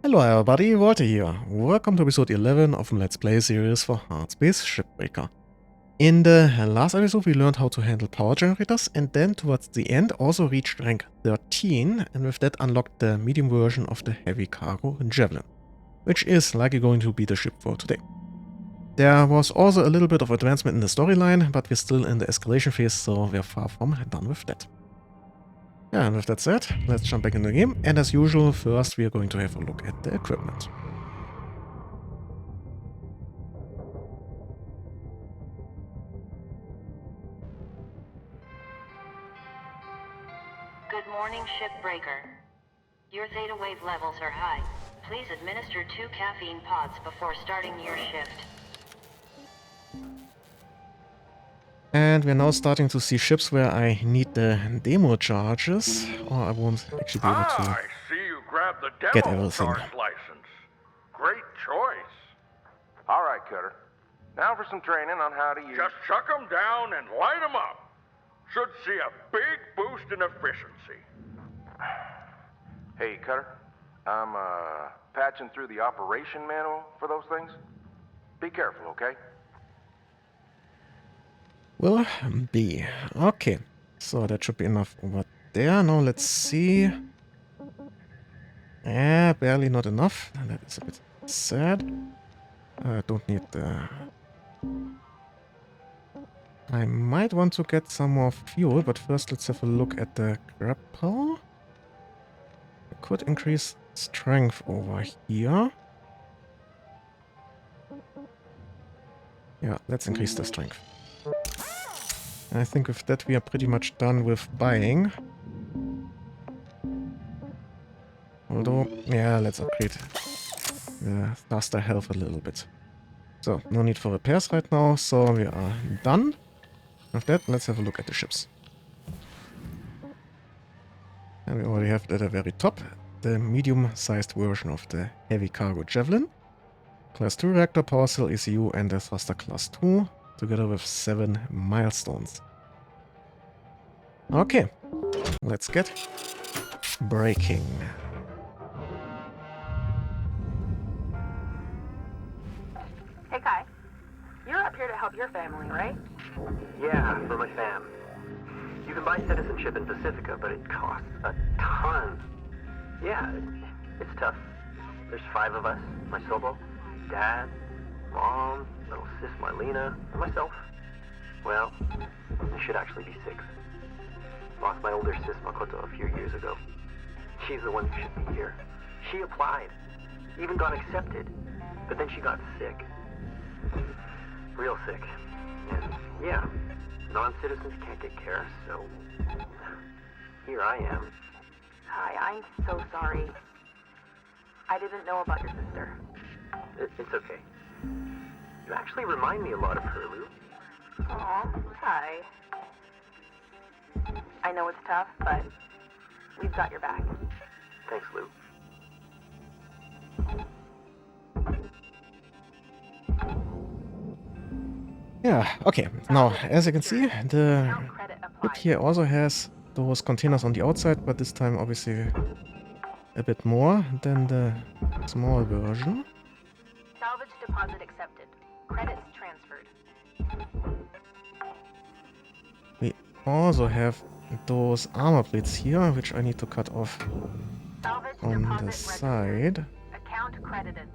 Hello everybody, Walter here. Welcome to episode 11 of the Let's Play series for Hardspace Shipbreaker. In the last episode we learned how to handle power generators and then towards the end also reached rank 13 and with that unlocked the medium version of the heavy cargo Javelin, which is likely going to be the ship for today. There was also a little bit of advancement in the storyline, but we're still in the escalation phase, so we're far from done with that. Yeah, and with that said, let's jump back in the game, and as usual, first we are going to have a look at the equipment. Good morning, Shipbreaker. Your theta wave levels are high. Please administer 2 caffeine pods before starting your shift. And we're now starting to see ships where I need the demo charges, or I won't actually be able to I see you grabbed the get demo everything. charge license. Great choice. All right, Cutter. Now for some training on how to use... Just chuck them down and light them up. Should see a big boost in efficiency. Hey, Cutter. I'm, patching through the operation manual for those things. Be careful, okay? Will be. Okay, so that should be enough over there. Now let's see. Barely not enough. That is a bit sad. I don't need the... I might want to get some more fuel, but first let's have a look at the grapple. I could increase strength over here. Yeah, let's increase the strength. I think with that we are pretty much done with buying. Although, yeah, let's upgrade the faster health a little bit. So, no need for repairs right now, so we are done. With that, let's have a look at the ships. And we already have at the very top the medium-sized version of the heavy cargo Javelin. Class 2 reactor, power cell, ECU and the thruster class 2. Together with 7 milestones. Okay, let's get breaking. Hey Kai, you're up here to help your family, right? Yeah, for my fam. You can buy citizenship in Pacifica, but it costs a ton. Yeah, it's tough. There's 5 of us, my solo, Dad, Mom, little sis Marlena, and myself. Well, there should actually be 6. Lost my older sis Makoto a few years ago. She's the one who should be here. She applied, even got accepted, but then she got sick. Real sick. And yeah, non-citizens can't get care, so here I am. Hi, I'm so sorry. I didn't know about your sister. It's okay. You actually remind me a lot of her, Lou. Aw, hi. I know it's tough, but we've got your back. Thanks, Lou. Yeah, okay. Now, as you can see, the Account credit ship applied. here also has those containers on the outside, but this time obviously a bit more than the small version. Salvage deposit accepted. Credits transferred. We also have those armor plates here, which I need to cut off Salvage on deposit the registered. side. Account credited.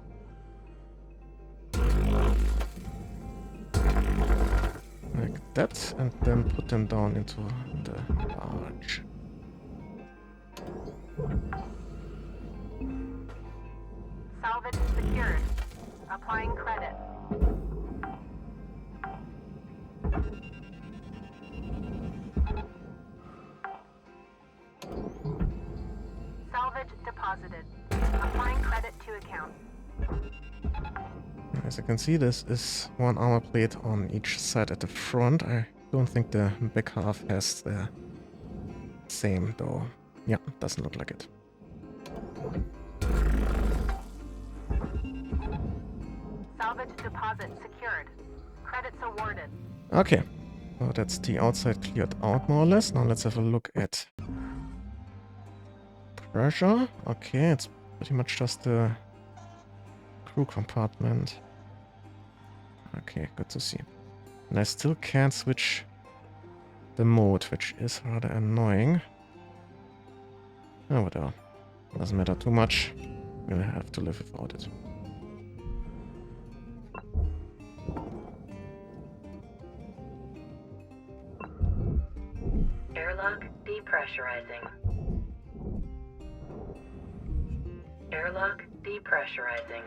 Like that, and then put them down into the barge. Salvage secured. Applying credit. Salvage deposited. Applying credit to account. As you can see, this is one armor plate on each side at the front. I don't think the back half has the same though. Yeah, doesn't look like it. Salvage deposit secured. Credits awarded. Okay, so that's the outside cleared out more or less. Now let's have a look at pressure. Okay, it's pretty much just the crew compartment. Okay, good to see. And I still can't switch the mode, which is rather annoying. Oh, whatever. Doesn't matter too much. We'll have to live without it. Airlock depressurizing. Airlock depressurizing.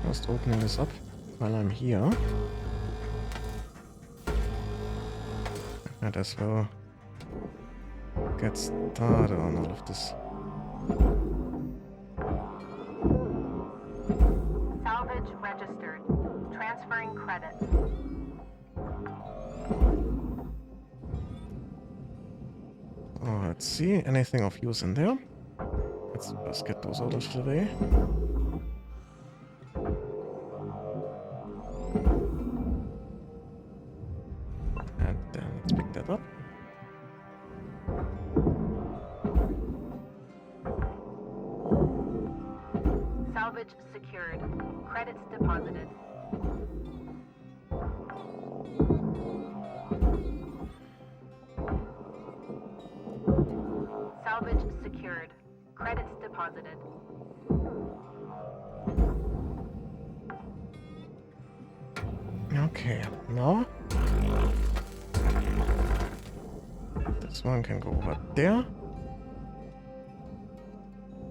Just opening this up while I'm here. Might as well get started on all of this. Salvage registered. Transferring credits. Oh, let's see. Anything of use in there? Let's just get those out of the way. And then let's pick that up. Salvage secured. Credits deposited. Salvage secured. Credits deposited. Okay, now this one can go over there.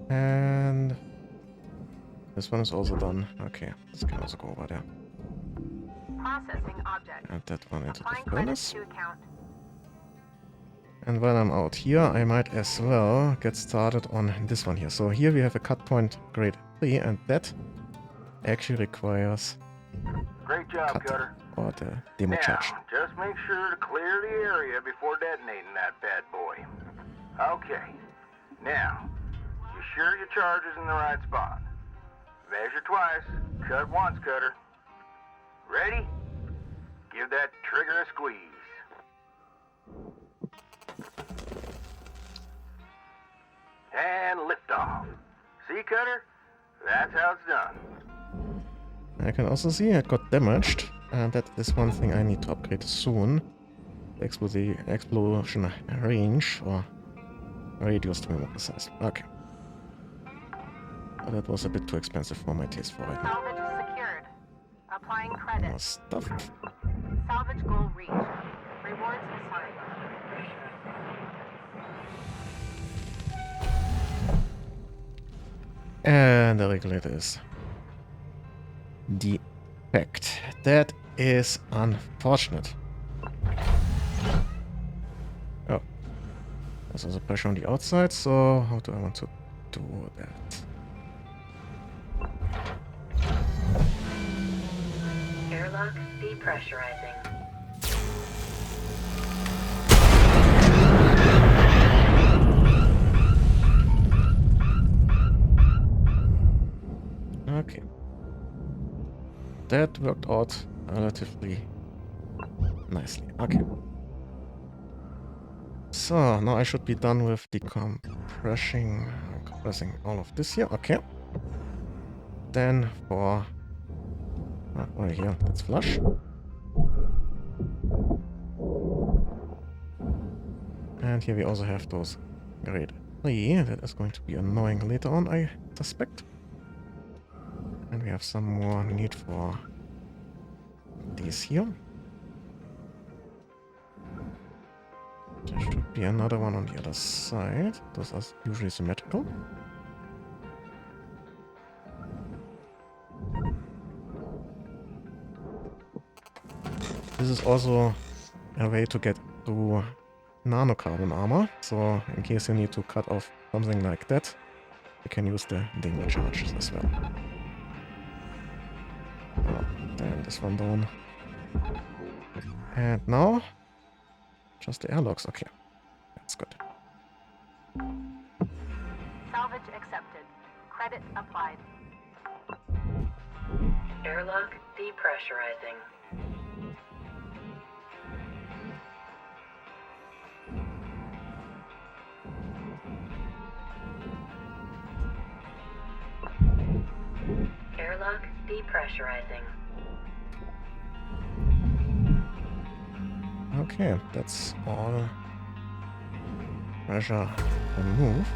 And this one is also done. Okay, this can also go over there. Processing object. And that one into Applying the credits furnace. to account. And while I'm out here, I might as well get started on this one here. So here we have a cut point grade 3, and that actually requires Great job, cut Cutter. or the demo Now, charge. just make sure to clear the area before detonating that bad boy. Okay. Now, you sure your charge is in the right spot? Measure twice, cut once, Cutter. Ready? Give that trigger a squeeze. And lift off. See, Cutter? That's how it's done. I can also see it got damaged, and that is one thing I need to upgrade soon. The explosion range, or radius to be more precise. Okay. But that was a bit too expensive for my taste for right now. Salvage secured. Applying More credits. stuff. Salvage goal reached. Rewards assigned. And the regulator is defect. That is unfortunate. Oh. There's also pressure on the outside, so how do I want to do that? Airlock depressurizing. Okay. That worked out relatively nicely. Okay. So, now I should be done with compressing all of this here. Okay. Then for... right here, let's flush. And here we also have those grade 3. That is going to be annoying later on, I suspect. And we have some more need for these here. There should be another one on the other side. Those are usually symmetrical. This is also a way to get to nanocarbon armor. So in case you need to cut off something like that, you can use the Demolition Charges as well. Oh, damn, this one down. And now, just the airlocks. Okay, that's good. Salvage accepted. Credit applied. Airlock depressurizing. Depressurizing. Okay, that's all pressure removed.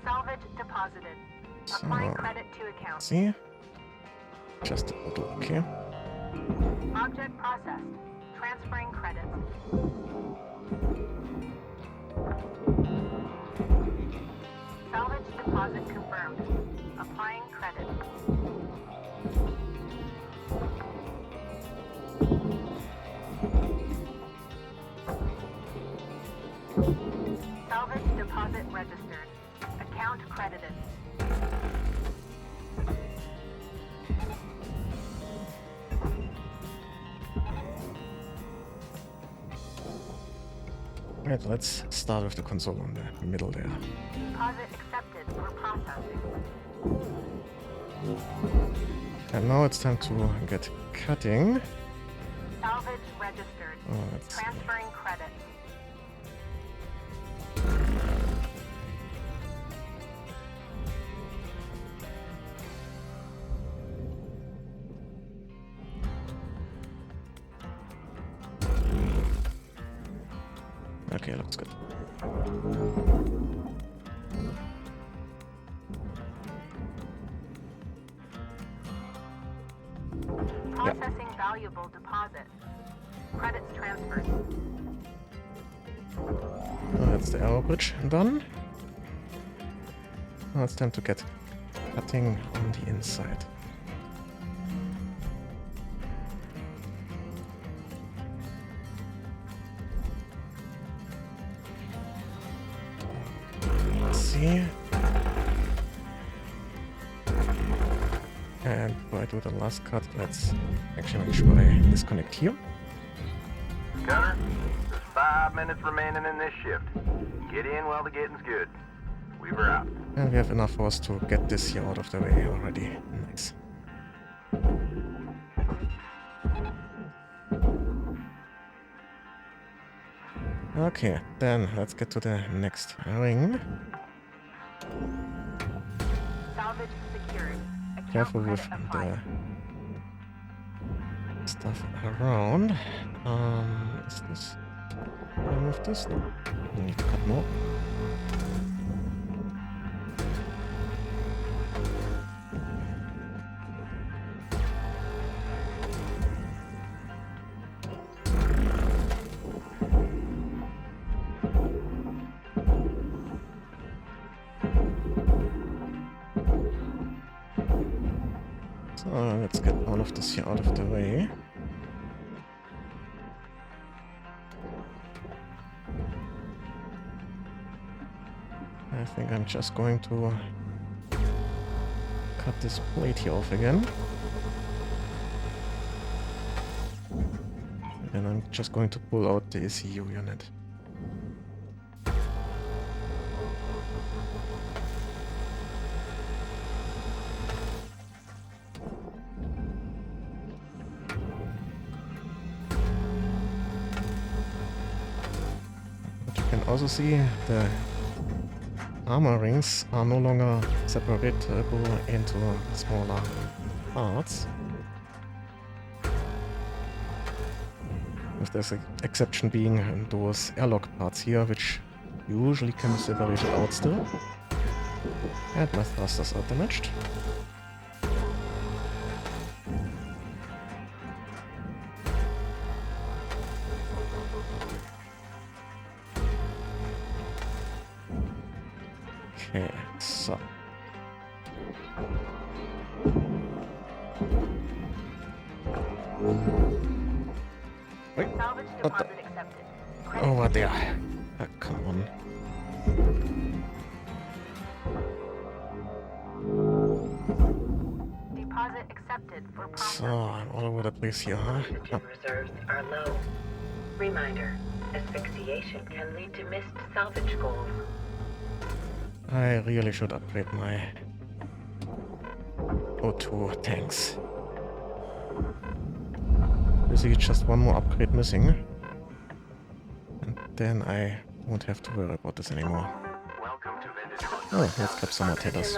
Salvage deposited. Applying credit to account. See? Just a little, okay. Object processed. Transferring credits. Salvage deposit confirmed. Applying credit. Salvage deposit registered. Account credited. Right, let's start with the console on the middle there. Deposit accepted for processing. And now it's time to get cutting. Salvage registered. Oh, that's Transferring credit. okay, looks good. Processing valuable deposit. Credits transferred. That's the arrow bridge done. Now it's time to get cutting on the inside. Let's see. And before I do the last cut, let's actually make sure I disconnect here. Gunner, there's 5 minutes remaining in this shift. Get in while the getting's good. Weaver out. And we have enough for us to get this here out of the way already. Nice. Okay, then let's get to the next ring. Salvage secured. Account Careful with credit applied. the stuff around. Is this... remove this? No. I need to cut more. So let's get all of this here out of the way. I think I'm just going to cut this plate here off again. And then I'm just going to pull out the ECU unit. But you can also see the armor rings are no longer separatable into smaller parts. With this exception being those airlock parts here, which usually can be separated out still. And my thrusters are damaged. Okay, so. Wait, Salvage what the? deposit accepted. Over there. Come on. Deposit accepted for So, processing. I'm all over the place here, huh? Oxygen reserves are low. Reminder, asphyxiation can lead to missed salvage goals. I really should upgrade my O2 tanks. Basically just one more upgrade missing. And then I won't have to worry about this anymore. Welcome to Vintage Hotel. Oh, let's grab some more taters.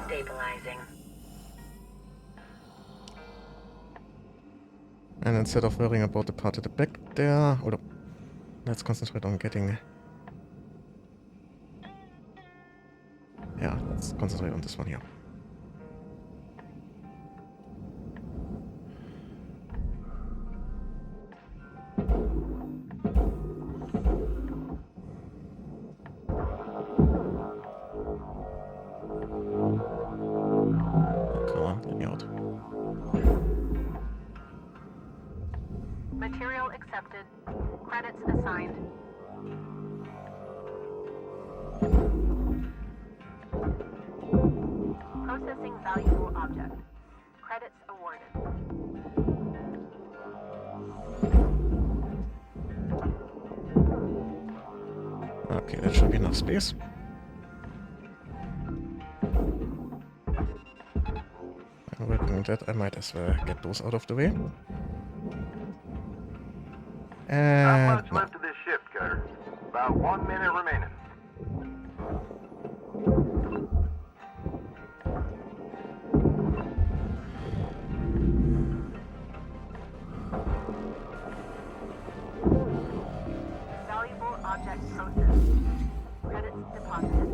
Stabilizing. And instead of worrying about the part at the back there, or let's concentrate on getting... Yeah, let's concentrate on this one here. Come on, let me out. Material accepted. Credits assigned. Processing valuable object. Credits awarded. Okay, that should be enough space. And working on that, I might as well get those out of the way. Not And much left of this shift, Cutter. About 1 minute remaining. Valuable object processed. Credits deposited.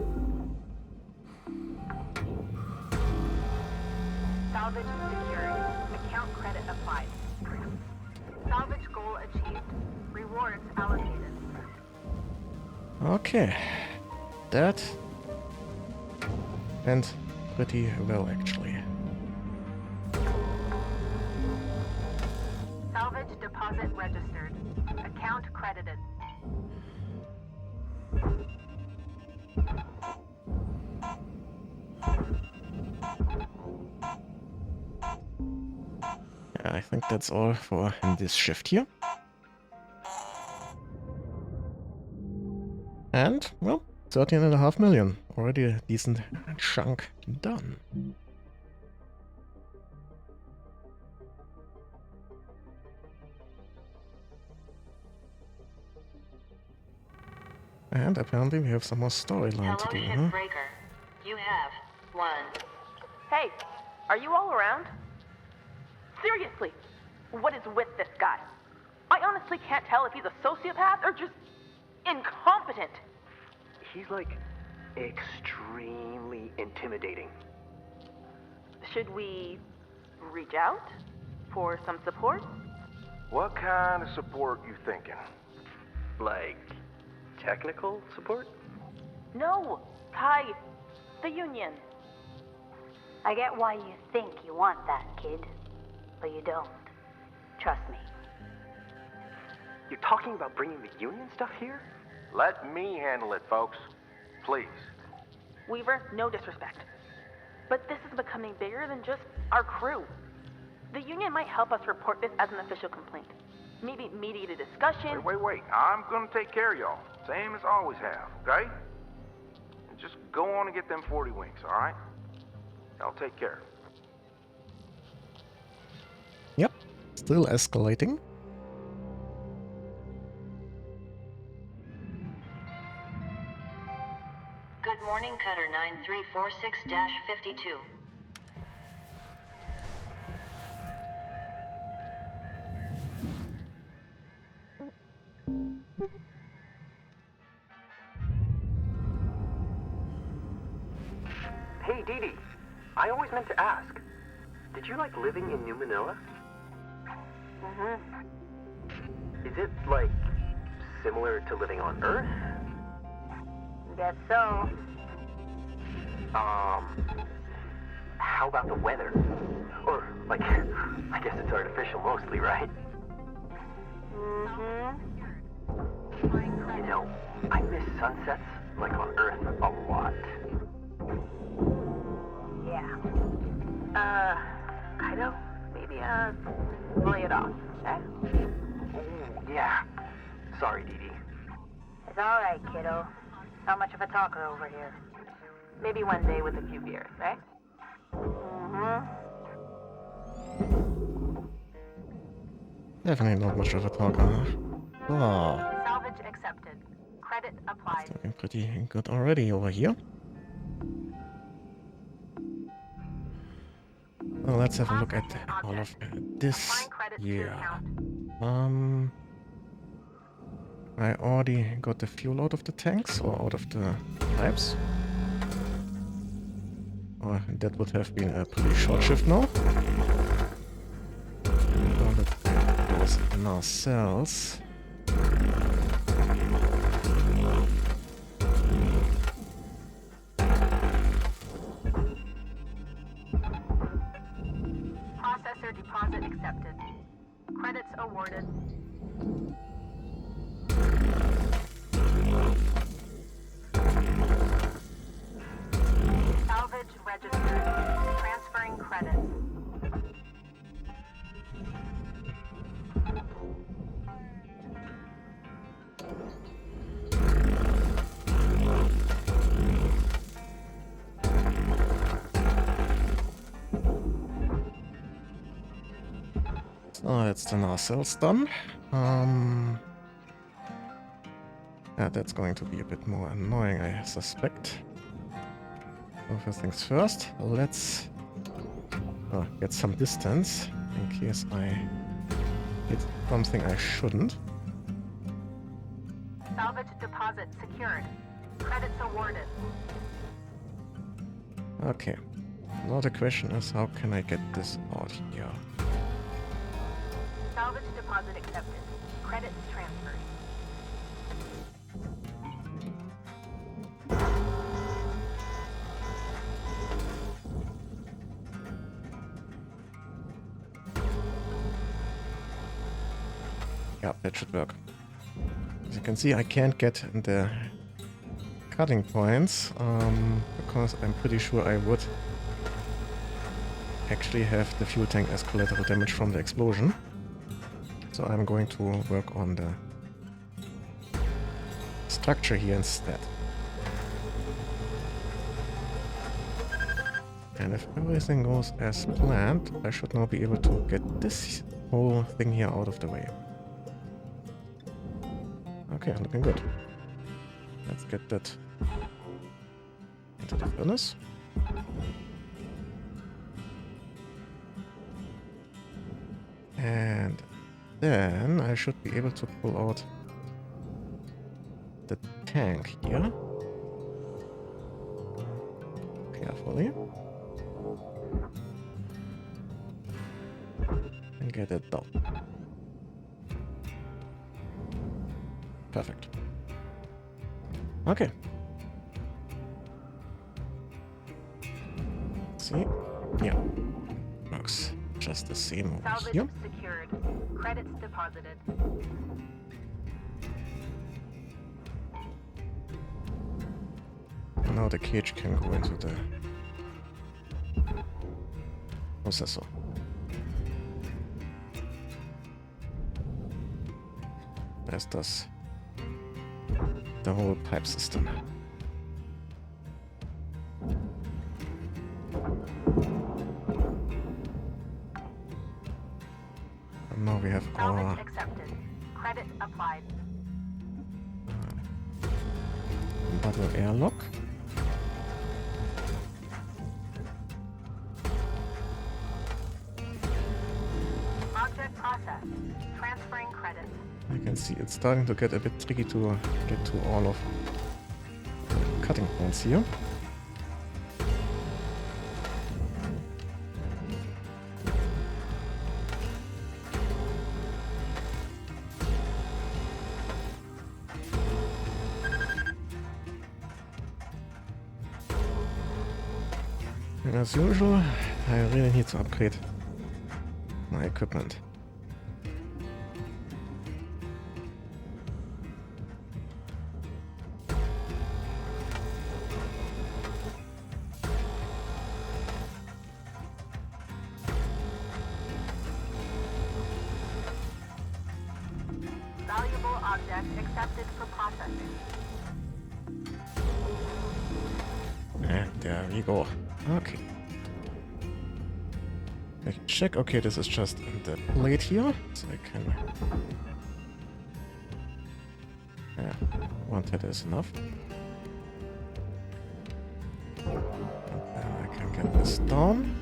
Salvage secured. Account credit applied. Salvage goal achieved. Rewards allocated. okay, that went pretty well actually. Salvage deposit registered. Account credited. Yeah, I think that's all for this shift here. And, well, 13.5 million. Already a decent chunk done. And apparently we have some more storyline to Hello, do, huh? Shipbreaker. You have one. Hey, are you all around? Seriously, what is with this guy? I honestly can't tell if he's a sociopath or just incompetent. He's like extremely intimidating. Should we reach out for some support? What kind of support you thinking? Like technical support? No, Kai, the Union. I get why you think you want that, kid. But you don't. Trust me. You're talking about bringing the Union stuff here? Let me handle it, folks. Please. Weaver, no disrespect. But this is becoming bigger than just our crew. The Union might help us report this as an official complaint. Maybe mediate a discussion. Wait. I'm gonna take care of y'all. Same as always have, okay? And just go on and get them 40 wings, alright? I'll take care. Yep, still escalating. Good morning, Cutter 9346-52. Hey, Dee Dee, I always meant to ask. Did you like living in New Manila? Is it, like, similar to living on Earth? Guess so. How about the weather? Or, like, I guess it's artificial mostly, right? You know, I miss sunsets, like on Earth, a lot. Yeah. Kaido, maybe, lay it off, okay? Oh, yeah. Sorry, Dee Dee. It's alright, kiddo. Not much of a talker over here. Maybe one day with a few beers, right? Definitely not much of a talker, huh? Oh, Salvage accepted. Credit applied. looking pretty good already over here. Well, let's have a look at all of this Applying credits to your here. account. I already got the fuel out of the tanks or out of the pipes. Oh, that would have been a pretty short shift now. Now that those nacelles. Processor deposit accepted. Credits awarded. Salvage registered. Transferring credits. So that's the nacelles done. Yeah, that's going to be a bit more annoying, I suspect. So first things first, let's get some distance in case I hit something I shouldn't. Salvage deposit secured. Credits awarded. Okay. Now the question is, how can I get this out here? Salvage deposit accepted. Credits transferred. Yeah, that should work. As you can see, I can't get the cutting points because I'm pretty sure I would actually have the fuel tank as collateral damage from the explosion. So I'm going to work on the structure here instead. And if everything goes as planned, I should now be able to get this whole thing here out of the way. Okay, looking good. Let's get that into the furnace. And then I should be able to pull out the tank here. Carefully. And get it down. Perfect. Okay. See? Yeah. Works just the same over Salvage here. secured. Credits deposited. And now the cage can go into the processor. As does the whole pipe system. And now we have our Salvage accepted. Credit applied. bubble airlock. Object processed. Transferring credits. You can see it's starting to get a bit tricky to get to all of the cutting points here. And as usual, I really need to upgrade my equipment. Valuable object accepted for processing. There we go. Okay. I can check. Okay, this is just the plate here, so I can... Yeah, one hit is enough. And then I can get this down.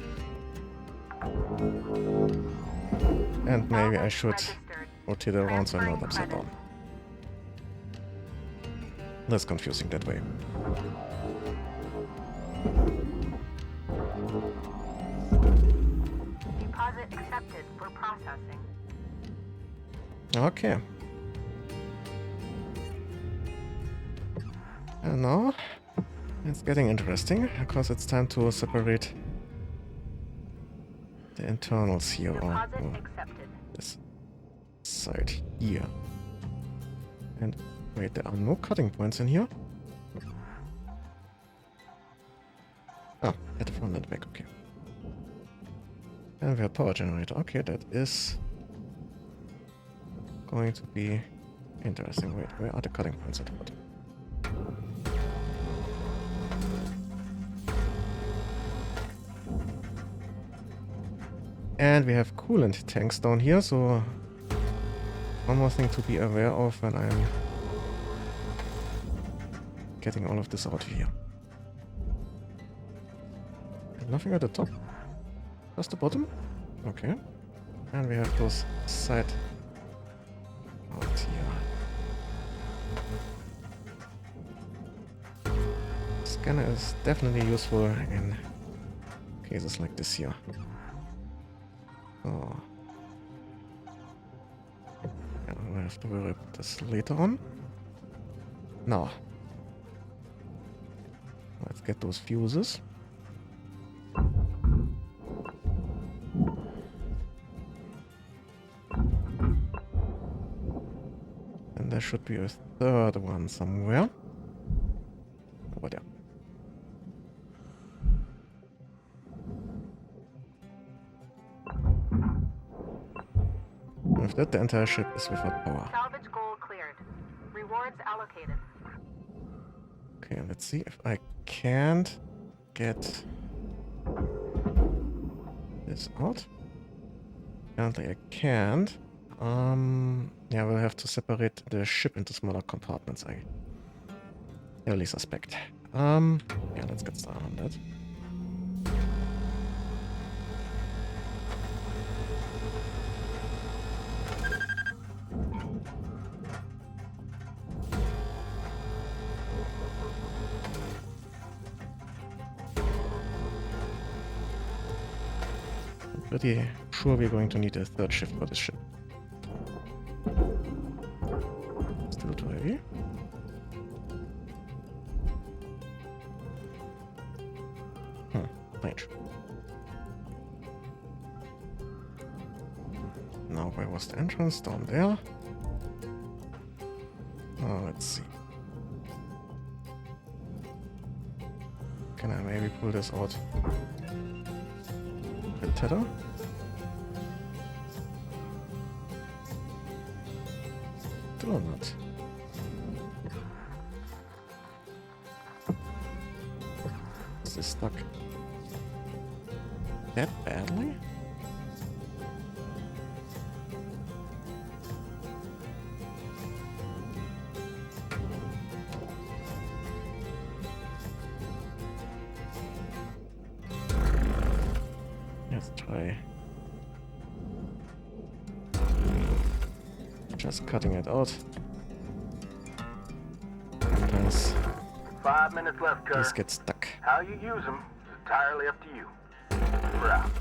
And maybe I should rotate it around so I'm not upside down. That's confusing that way. Deposit accepted for processing. Okay. And now it's getting interesting because it's time to separate the internals here, or this side here. And wait, there are no cutting points in here. Ah, at the front and back, okay. And we have power generator. Okay, that is going to be interesting. Wait, where are the cutting points at the bottom? And we have coolant tanks down here, so one more thing to be aware of when I'm getting all of this out here. And nothing at the top. Just the bottom? Okay. And we have those side out here. Scanner is definitely useful in cases like this here. Oh. Yeah, we'll have to worry about this later on. Now. Let's get those fuses. And there should be a third one somewhere. Over there. With that, the entire ship is without power. Salvage goal cleared. Rewards allocated. Okay, let's see if I can't get this out. Apparently I can't. Yeah, we'll have to separate the ship into smaller compartments, I really suspect. Yeah, let's get started on that. Pretty sure we're going to need a third shift for this ship. Still too heavy. Range. Now where was the entrance? Down there. Oh, let's see. Can I maybe pull this out? The tether? Still not. Is this stuck that badly? Let's try just cutting it out. Sometimes 5 minutes left, Kurt. these get stuck. How you use them is entirely up to you. We're out.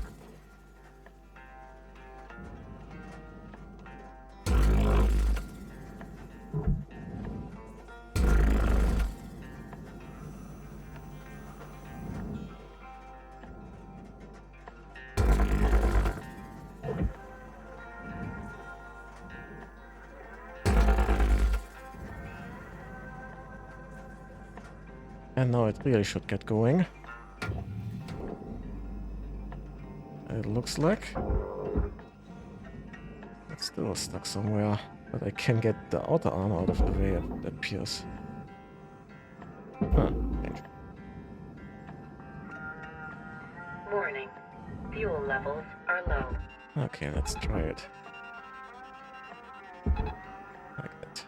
And now it really should get going. It looks like it's still stuck somewhere, but I can get the outer arm out of the way, it appears. Huh, strange. levels are low. Okay, let's try it. Like that.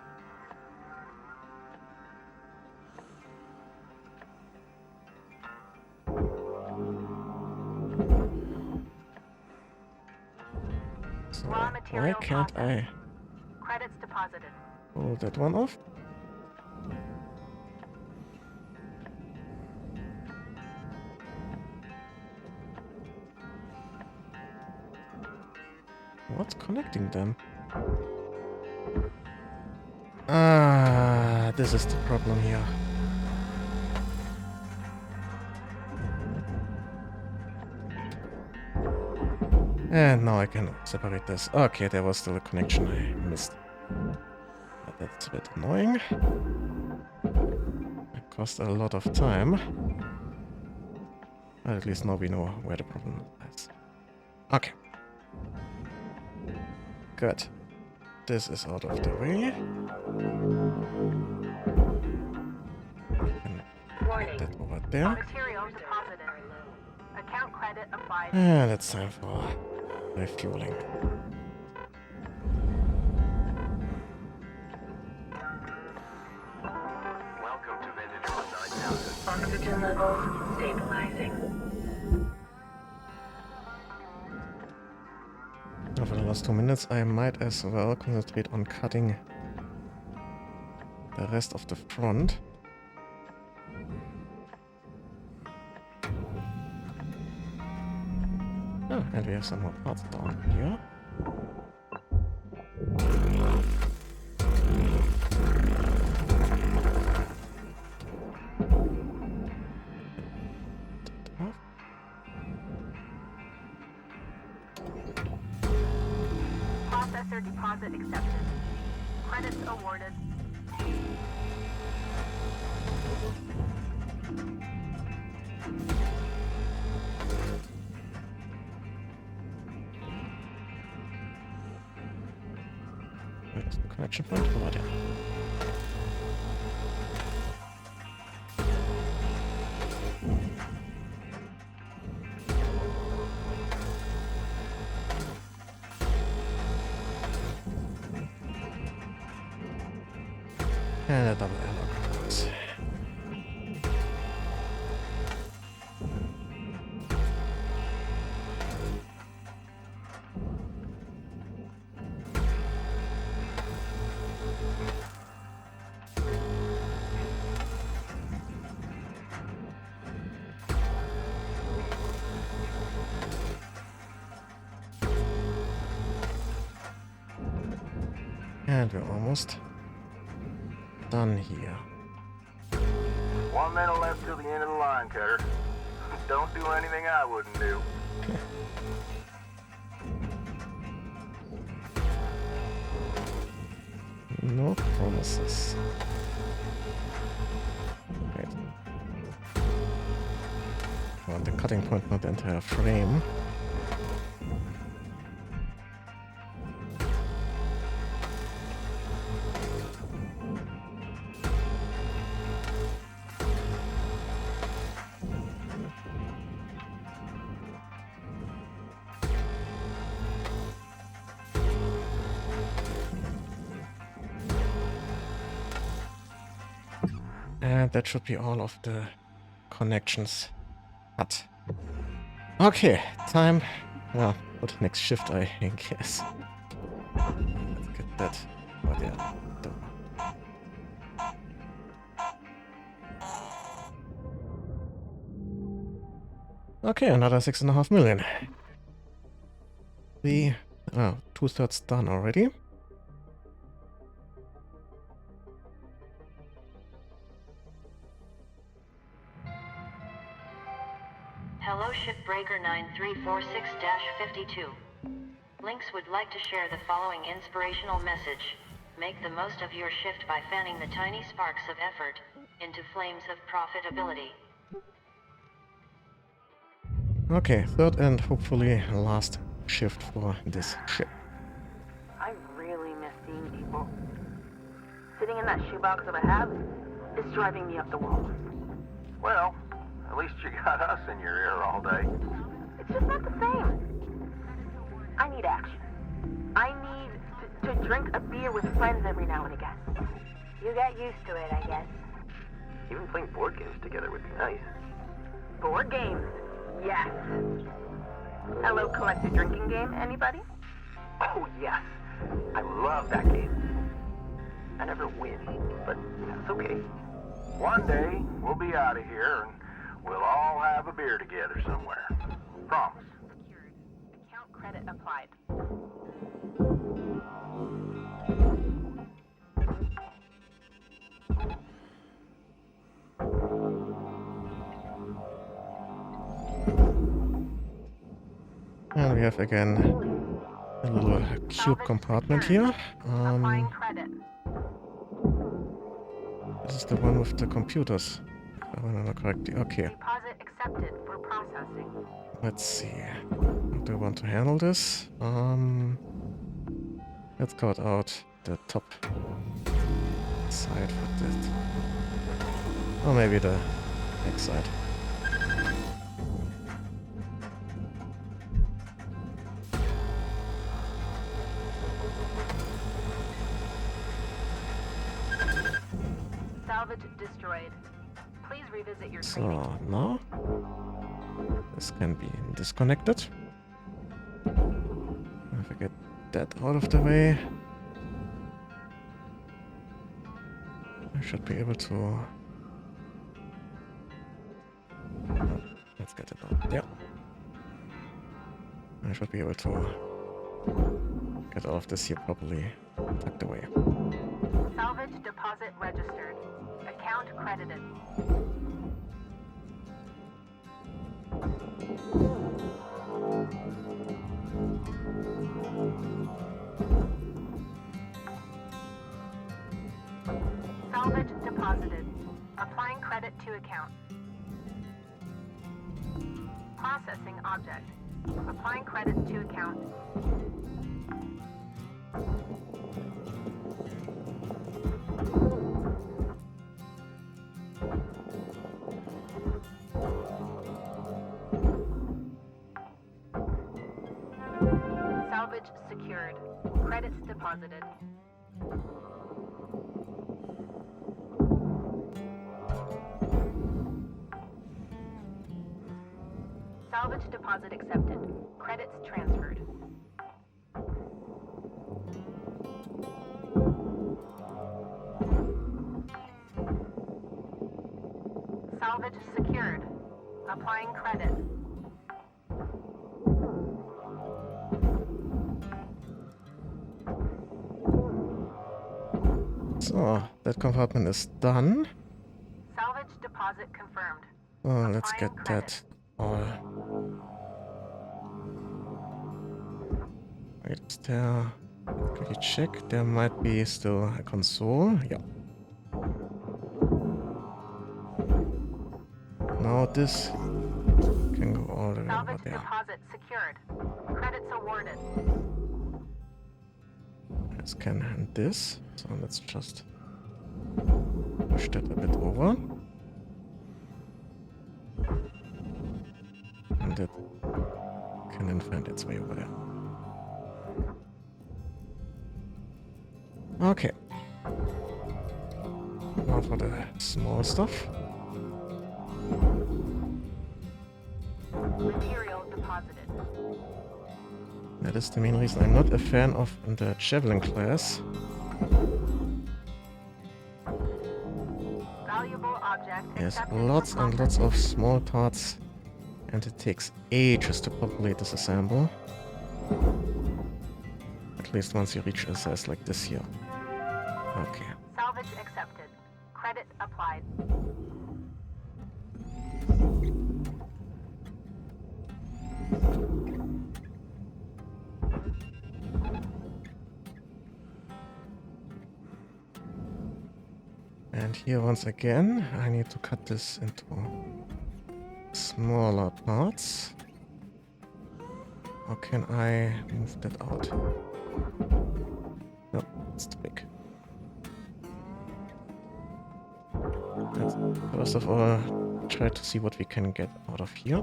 So, Raw why material can't I processed. Credits deposited. pull that one off? What's connecting them? Ah, this is the problem here. And now I can separate this. Okay, there was still a connection I missed. But that's a bit annoying. It cost a lot of time. But at least now we know where the problem lies. Okay. Good. This is out of the way. And Warning. that over there. Material deposited. Account credit applied. And it's time for refueling. Welcome to Vintage Oversight 9000. Oxygen levels stabilizing. Now for the last 2 minutes, I might as well concentrate on cutting the rest of the front. Oh, and we have some more parts down here. Processor deposit accepted. Credits awarded. Where's the connection point? Over there. And a double airlock. And we're almost done here. 1 minute left till the end of the line, Cutter. Don't do anything I wouldn't do. No promises. Wait. I want the cutting point, not the entire frame. And that should be all of the connections cut. Okay, time. Well, for the next shift, I guess. Let's get that. Oh, yeah. Okay, another 6.5 million. 2/3 done already. Hello, Shipbreaker 9346-52. LYNX would like to share the following inspirational message. Make the most of your shift by fanning the tiny sparks of effort into flames of profitability. Okay, third and hopefully last shift for this ship. I really miss seeing people. Sitting in that shoebox of a hat is driving me up the wall. Well, at least you got us in your ear all day. It's just not the same. I need action. I need to drink a beer with friends every now and again. You get used to it, I guess. Even playing board games together would be nice. Board games. Yes. Hello, collective drinking game, anybody? Oh, yes. I love that game. I never win, but that's okay. One day, we'll be out of here and we'll all have a beer together somewhere. Promise. Secured. Account credit applied. And we have again a little cube compartment here. Applying credit. This is the one with the computers. If I remember correctly. Okay, Deposit accepted for processing. let's see. How do I want to handle this? Let's cut out the top side for that. Or maybe the back side. Salvage destroyed. Please revisit your So training. now this can be disconnected. If I get that out of the way, I should be able to. Let's get it out. Yeah. I should be able to get all of this here properly tucked away. Salvage deposit registered. Account credited. Salvage deposited. Applying credit to account. Processing object. Applying credits to account. Salvage secured. Credits deposited. Salvage deposit accepted. Credits transferred. Salvage secured. Applying credit. So that compartment is done. Salvage deposit confirmed. So let's get Applying that all. Right, is there? Quickly check. There might be still a console. Yeah. Now this can go all the way over Salvage there. deposit secured. Credits awarded. Let's can hand this. So let's just push that a bit over. And that can then find its way over there. Okay. Now for the small stuff. Material deposited. That is the main reason I'm not a fan of the Javelin class. Valuable object. There's accepted lots for and lots of small parts, and it takes ages to properly disassemble. At least once you reach a size like this here. Okay. Salvage accepted. Credit applied. And here once again, I need to cut this into smaller parts. How can I move that out? No, it's too big. Let's first of all try to see what we can get out of here.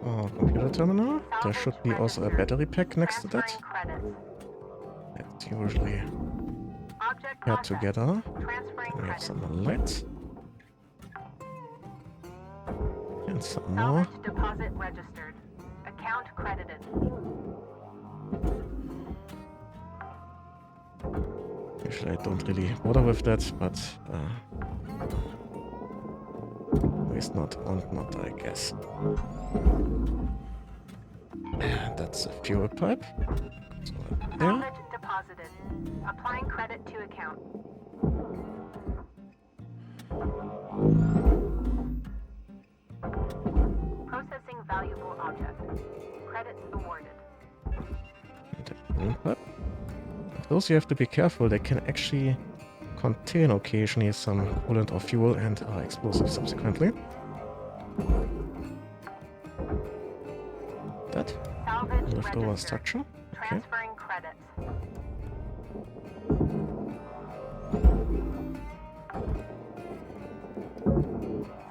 Computer terminal. There should be also a battery pack next to that. Transferring credits. It's usually Object paired processed. together. Transferring We have credits. some lights. And some more. Salvage deposit registered. Account credited. Usually I don't really bother with that, but at least not I guess. And that's a fuel pipe. So there. Salvage deposited. Applying credit to account. Processing valuable object. Credits awarded. And a fuel pipe. Those you have to be careful, they can actually contain occasionally some coolant or fuel and are explosive subsequently. That Salvage leftover registered. structure. Okay. Transferring credits.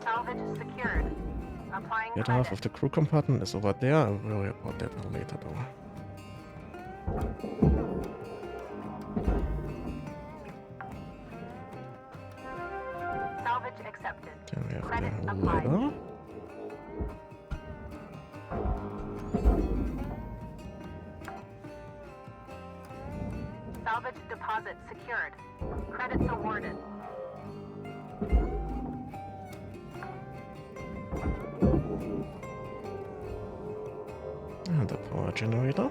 Salvage secured. Applying The other credit. half of the crew compartment is over there. I'll worry about that later though. Salvage accepted. Then we have Credit the applied. ladder. Salvage deposit secured. Credits awarded. And the power generator.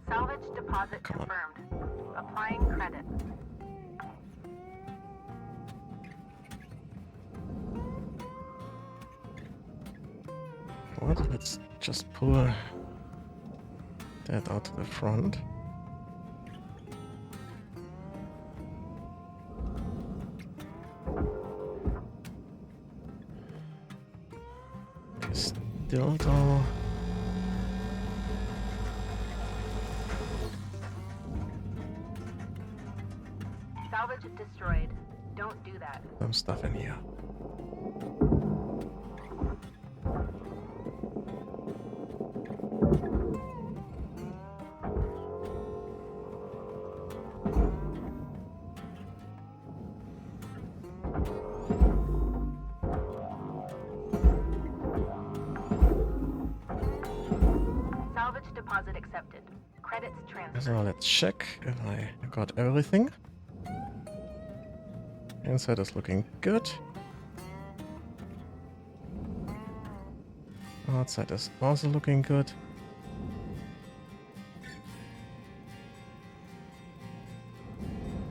Salvage deposit Come on. confirmed. Applying credit. What? Let's just pull that out to the front. Still though. Salvage destroyed. Don't do that. Some stuff in here. Salvage deposit accepted. Credits transferred. So let's check if I got everything. Inside is looking good. Outside is also looking good.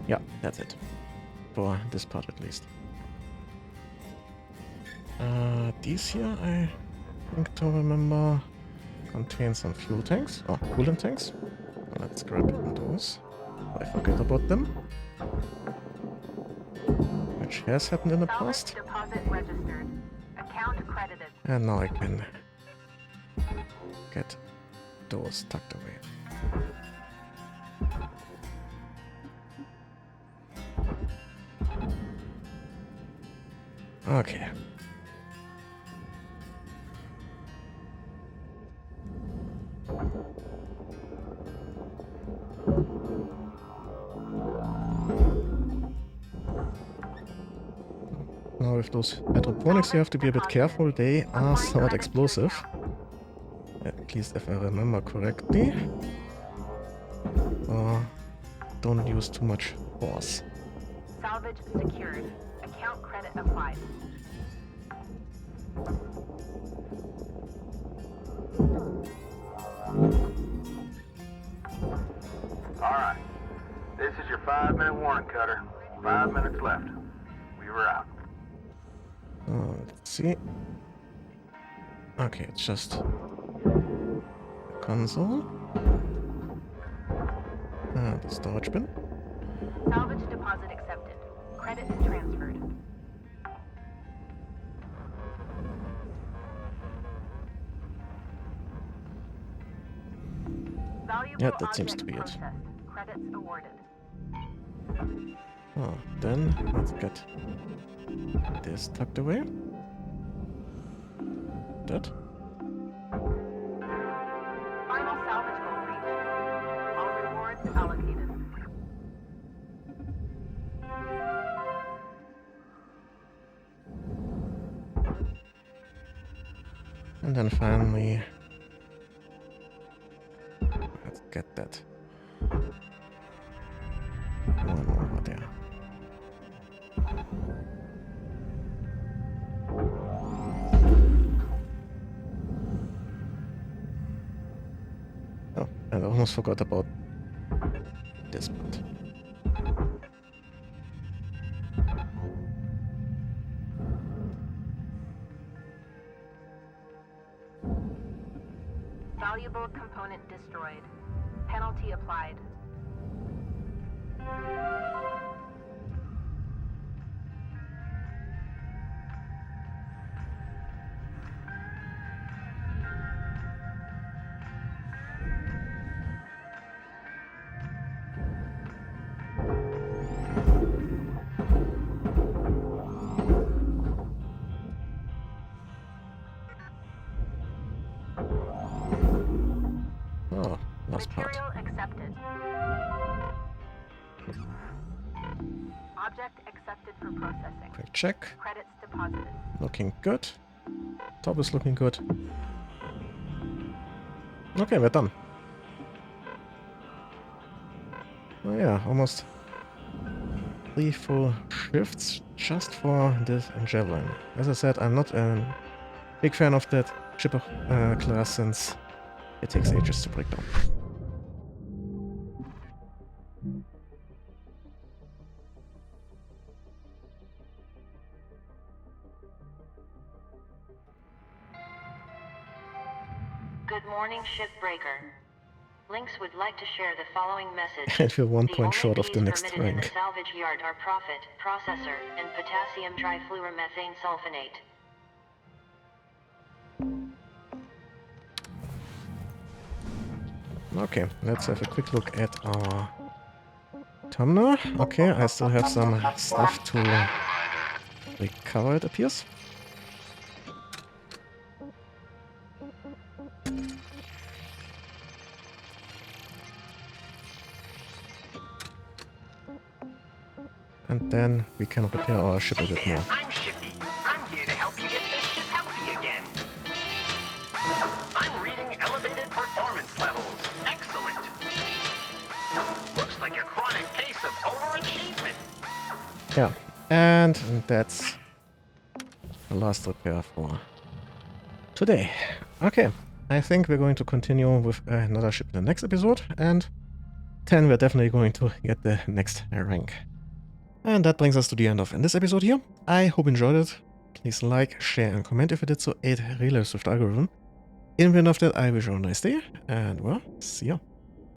Yeah, that's it. For this part at least. These here, I think to remember, contain some fuel tanks. Oh, coolant tanks. Let's grab those. I forget about them. Which has happened in the Salvage past. deposit registered. Account credited. And now I can get those tucked away. Okay. Now with those hydroponics you have to be a bit careful, they are somewhat explosive. At least if I remember correctly. Don't use too much force. Salvage secured. Account credit applied. Alright. This is your 5-minute warning, Cutter. 5 minutes left. We were out. Let's see. Okay, it's just console. The storage bin. Salvage deposit accepted. Credits transferred. Valuable Yeah, that seems to be object it. processed. Credits awarded. Oh, then let's get this tucked away. That. Final salvage goal reached. All rewards allocated. And then finally, let's get that one over there. Oh, and I almost forgot about this part. Valuable component destroyed. Penalty applied. Oh, last part. Material accepted. Object accepted for processing. Quick check. Credits deposited. Looking good. Top is looking good. Okay, we're done. Oh yeah, almost 3 full shifts just for this Javelin. As I said, I'm not a big fan of that shipper class since it takes ages to break down. Good morning, Shipbreaker. LYNX would like to share the following message. And we're 1 The point only short of the fees next permitted in the rank. salvage yard are profit, processor, and potassium trifluoromethane sulfonate. Okay, let's have a quick look at our terminal. Okay, I still have some stuff to recover, it appears. And then we can repair our ship a bit more. I'm Shippy. I'm here to help you get this ship healthy again. I'm reading elevated performance levels. Excellent. Looks like a chronic case of overachievement. Yeah, and that's the last repair for today. Okay, I think we're going to continue with another ship in the next episode, and 10 we're definitely going to get the next rank. And that brings us to the end of this episode here. I hope you enjoyed it. Please like, share, and comment if you did so. It really helps with the algorithm. In the end of that, I wish you a nice day, and well, see ya.